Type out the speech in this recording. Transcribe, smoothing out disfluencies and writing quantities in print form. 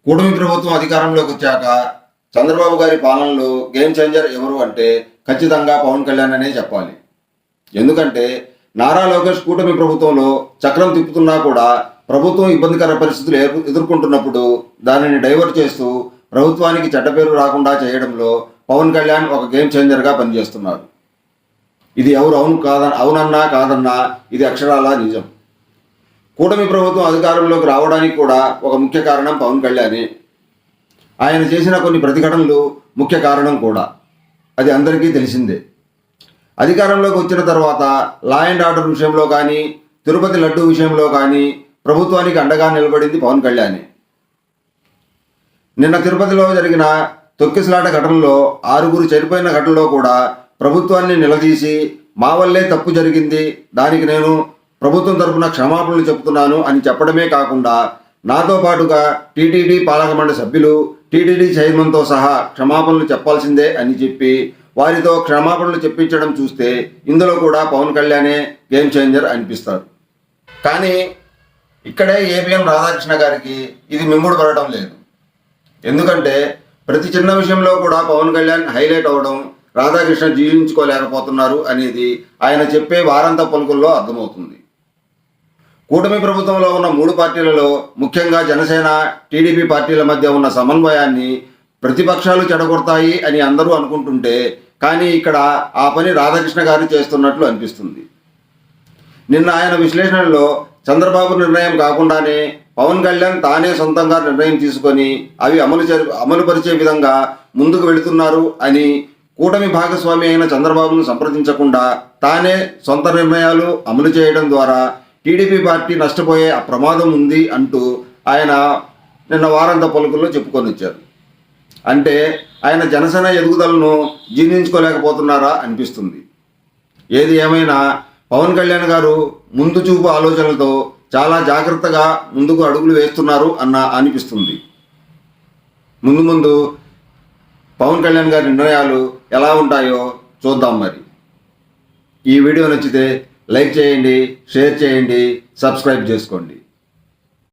కూటమి ప్రభుత్వం అధికారంలోకి వచ్చాక చంద్రబాబు గారి పాలనలో గేమ్ చేంజర్ ఎవరు అంటే ఖచ్చితంగా పవన్ కళ్యాణ్ అనే చెప్పాలి. ఎందుకంటే నారా లోకేష్ కూటమి ప్రభుత్వంలో చక్రం తిప్పుతున్నా కూడా ప్రభుత్వం ఇబ్బందికర పరిస్థితులు ఎదుర్కొంటున్నప్పుడు దానిని డైవర్ట్ చేస్తూ ప్రభుత్వానికి చెడ్డ పేరు రాకుండా చేయడంలో పవన్ కళ్యాణ్ ఒక గేమ్ చేంజర్గా పనిచేస్తున్నారు. ఇది ఎవరు అవునన్నా కాదన్నా ఇది అక్షరాల నిజం. కూటమి ప్రభుత్వం అధికారంలోకి రావడానికి కూడా ఒక ముఖ్య కారణం పవన్ కళ్యాణే. ఆయన చేసిన కొన్ని ప్రతిఘటనలు ముఖ్య కారణం కూడా, అది అందరికీ తెలిసిందే. అధికారంలోకి వచ్చిన తర్వాత లా అండ్ ఆర్డర్ విషయంలో కానీ, తిరుపతి లడ్డు విషయంలో కానీ ప్రభుత్వానికి అండగా నిలబడింది పవన్ కళ్యాణే. నిన్న తిరుపతిలో జరిగిన తొక్కిసలాట ఘటనలో 6 చనిపోయిన ఘటనలో కూడా ప్రభుత్వాన్ని నిలదీసి మా వల్లే తప్పు జరిగింది, దానికి నేను ప్రభుత్వం తరఫున క్షమాపణలు చెబుతున్నాను అని చెప్పడమే కాకుండా నాతో పాటుగా టీటీడీ పాలక మండలి సభ్యులు, టీటీడీ చైర్మన్తో సహా క్షమాపణలు చెప్పాల్సిందే అని చెప్పి వారితో క్షమాపణలు చెప్పించడం చూస్తే ఇందులో కూడా పవన్ కళ్యాణే గేమ్ చేంజర్ అనిపిస్తారు. కానీ ఇక్కడే ఏపీఎం రాధాకృష్ణ గారికి ఇది మింగుడు పడటం లేదు. ఎందుకంటే ప్రతి చిన్న విషయంలో కూడా పవన్ కళ్యాణ్ హైలైట్ అవ్వడం రాధాకృష్ణ జీర్ణించుకోలేకపోతున్నారు అనేది ఆయన చెప్పే వారాంత పలుకుల్లో అర్థమవుతుంది. కూటమి ప్రభుత్వంలో ఉన్న 3 పార్టీలలో ముఖ్యంగా జనసేన, టీడీపీ పార్టీల మధ్య ఉన్న సమన్వయాన్ని ప్రతిపక్షాలు చెడగొడతాయి అని అందరూ అనుకుంటుంటే, కానీ ఇక్కడ ఆ పని రాధాకృష్ణ గారు చేస్తున్నట్లు అనిపిస్తుంది. నిన్న ఆయన విశ్లేషణలో చంద్రబాబు నిర్ణయం కాకుండానే పవన్ కళ్యాణ్ తానే సొంతంగా నిర్ణయం తీసుకొని అవి అమలుపరిచే విధంగా ముందుకు వెళుతున్నారు అని, కూటమి భాగస్వామి అయిన చంద్రబాబును సంప్రదించకుండా తానే సొంత నిర్ణయాలు అమలు చేయడం ద్వారా టీడీపీ పార్టీ నష్టపోయే ప్రమాదం ఉంది అంటూ ఆయన నిన్న వారాంత పలుకుల్లో చెప్పుకొని వచ్చారు. అంటే ఆయన జనసేన ఎదుగుదలను జీర్ణించుకోలేకపోతున్నారా అనిపిస్తుంది. ఏది ఏమైనా పవన్ కళ్యాణ్ గారు ముందు చూపు ఆలోచనలతో చాలా జాగ్రత్తగా ముందుకు అడుగులు వేస్తున్నారు అనిపిస్తుంది. ముందు పవన్ కళ్యాణ్ గారి నిర్ణయాలు ఎలా ఉంటాయో చూద్దాం. మరి ఈ వీడియో నచ్చితే లైక్ చేయండి, షేర్ చేయండి, సబ్స్క్రైబ్ చేసుకోండి.